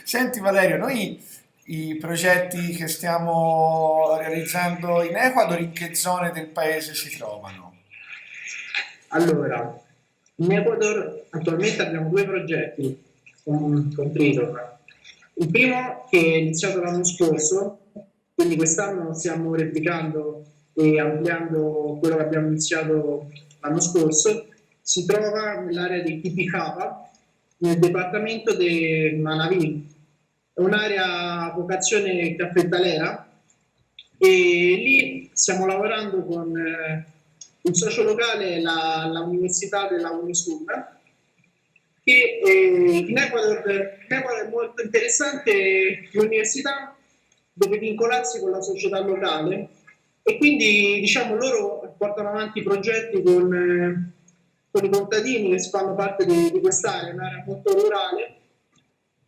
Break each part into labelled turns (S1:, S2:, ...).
S1: Senti Valerio, noi i progetti che stiamo realizzando in Ecuador, in che zone del paese si trovano?
S2: Allora, in Ecuador attualmente abbiamo due progetti con Triton. Il primo che è iniziato l'anno scorso, quindi quest'anno stiamo replicando e ampliando quello che abbiamo iniziato l'anno scorso, si trova nell'area di Titicaca, nel dipartimento di Manabí. È un'area a vocazione caffettalera e lì stiamo lavorando con un socio locale, l'Università della Unisul, che in Ecuador è molto interessante l'università deve vincolarsi con la società locale e quindi diciamo loro portano avanti progetti con i contadini che fanno parte di quest'area, un'area molto rurale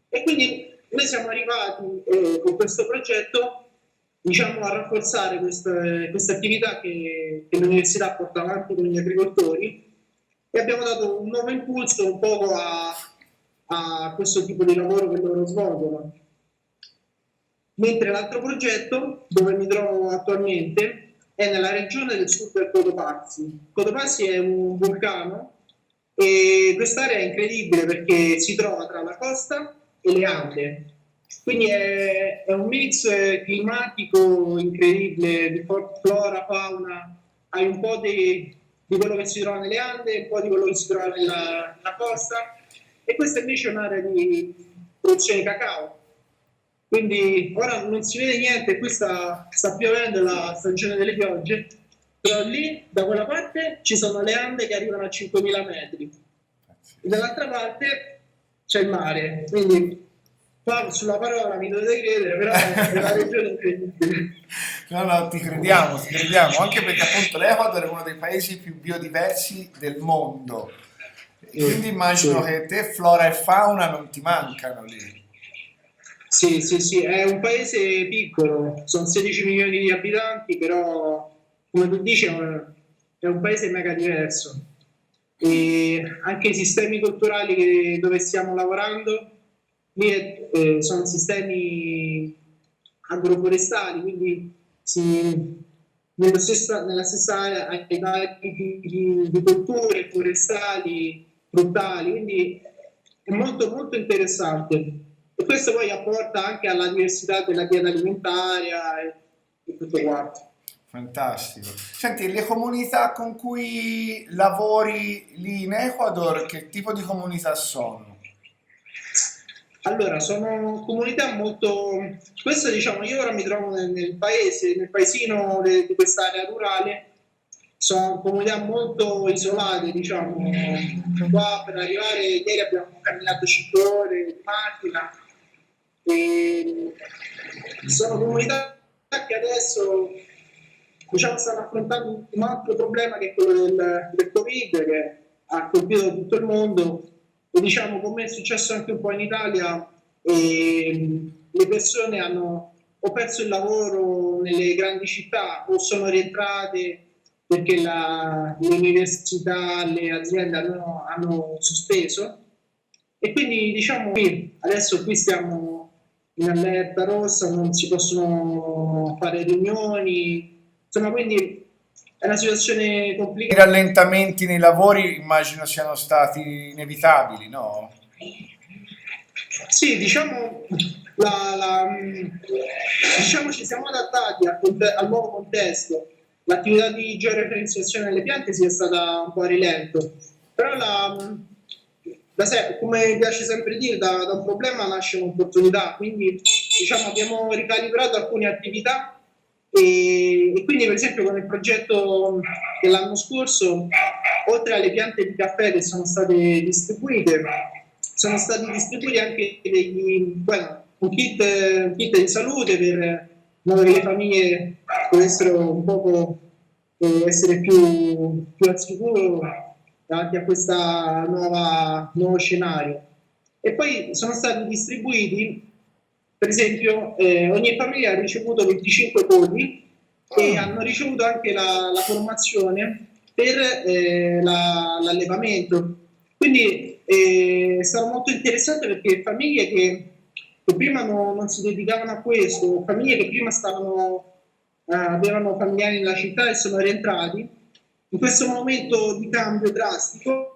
S2: e quindi noi siamo arrivati con questo progetto diciamo, a rafforzare queste attività che l'università porta avanti con gli agricoltori e abbiamo dato un nuovo impulso un po' a questo tipo di lavoro che loro svolgono. Mentre l'altro progetto, dove mi trovo attualmente, è nella regione del sud del Cotopaxi. Cotopaxi è un vulcano e quest'area è incredibile perché si trova tra la costa e le Ande. Quindi è un mix climatico incredibile di flora, fauna, hai un po' di quello che si trova nelle Ande, un po' di quello che si trova nella costa e questa invece è un'area di produzione di cacao. Quindi ora non si vede niente, qui sta piovendo la stagione delle piogge, però lì da quella parte ci sono le Ande che arrivano a 5.000 metri e dall'altra parte c'è il mare, quindi qua sulla parola mi dovete credere, però è una regione incredibile.
S1: No, no, ti crediamo, anche perché appunto l'Ecuador è uno dei paesi più biodiversi del mondo. E quindi immagino
S2: Sì.
S1: che te flora e fauna non ti mancano lì.
S2: Sì, sì, sì, è un paese piccolo, sono 16 milioni di abitanti, però come tu dici è un paese mega diverso. E anche i sistemi culturali dove stiamo lavorando lì sono sistemi agroforestali, quindi nella stessa area hai vari tipi di colture forestali, fruttali, quindi è molto molto interessante. E questo poi apporta anche alla diversità della dieta alimentaria e tutto quanto.
S1: Fantastico. Senti, le comunità con cui lavori lì in Ecuador, che tipo di comunità sono?
S2: Allora, sono comunità molto... Questo diciamo, io ora mi trovo nel paese, nel paesino di quest'area rurale, sono comunità molto isolate, diciamo. Qua per arrivare, ieri abbiamo camminato 5 ore di macchina, e sono comunità che adesso diciamo, stanno affrontando un altro problema che è quello del Covid che ha colpito tutto il mondo e diciamo come è successo anche un po' in Italia le persone hanno o perso il lavoro nelle grandi città o sono rientrate perché le università, le aziende hanno sospeso e quindi diciamo che adesso qui stiamo in allerta rossa, non si possono fare riunioni, insomma quindi è una situazione
S1: I
S2: complicata.
S1: rallentamenti nei lavori immagino siano stati inevitabili, no?
S2: Sì, diciamo ci siamo adattati al nuovo contesto. L'attività di georeferenziazione delle piante sia stata un po' a rilento, però come mi piace sempre dire, da un problema nasce un'opportunità, quindi diciamo, abbiamo ricalibrato alcune attività e quindi per esempio con il progetto dell'anno scorso, oltre alle piante di caffè che sono stati distribuiti anche un kit di salute per in modo che le famiglie potessero un poco essere più al sicuro davanti a questo nuovo scenario. E poi sono stati distribuiti, per esempio, ogni famiglia ha ricevuto 25 polli e
S1: Mm.
S2: hanno ricevuto anche la formazione per l'allevamento. Quindi è stato molto interessante perché famiglie che che prima non si dedicavano a questo, famiglie che prima avevano familiari nella città e sono rientrati, in questo momento di cambio drastico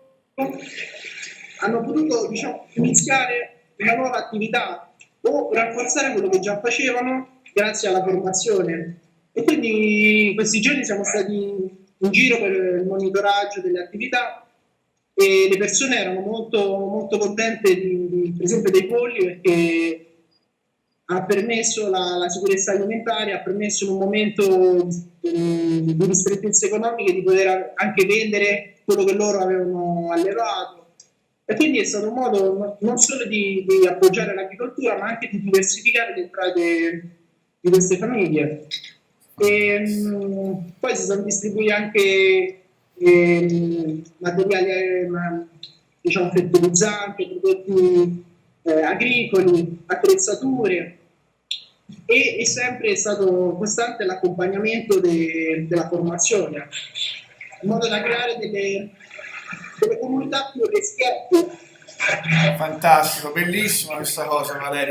S2: hanno potuto, diciamo, iniziare una nuova attività o rafforzare quello che già facevano grazie alla formazione. E quindi questi giorni siamo stati in giro per il monitoraggio delle attività e le persone erano molto, molto contente per esempio dei polli, perché ha permesso la sicurezza alimentare, ha permesso in un momento di ristrettezze economiche di poter anche vendere quello che loro avevano allevato. E quindi è stato un modo non solo di appoggiare l'agricoltura, ma anche di diversificare le entrate di queste famiglie. Poi si sono distribuiti anche materiali, diciamo, fertilizzanti, prodotti agricoli, attrezzature, e è sempre stato costante l'accompagnamento della formazione, in modo da creare delle comunità più resilienti.
S1: Fantastico, bellissima questa cosa, Valerio.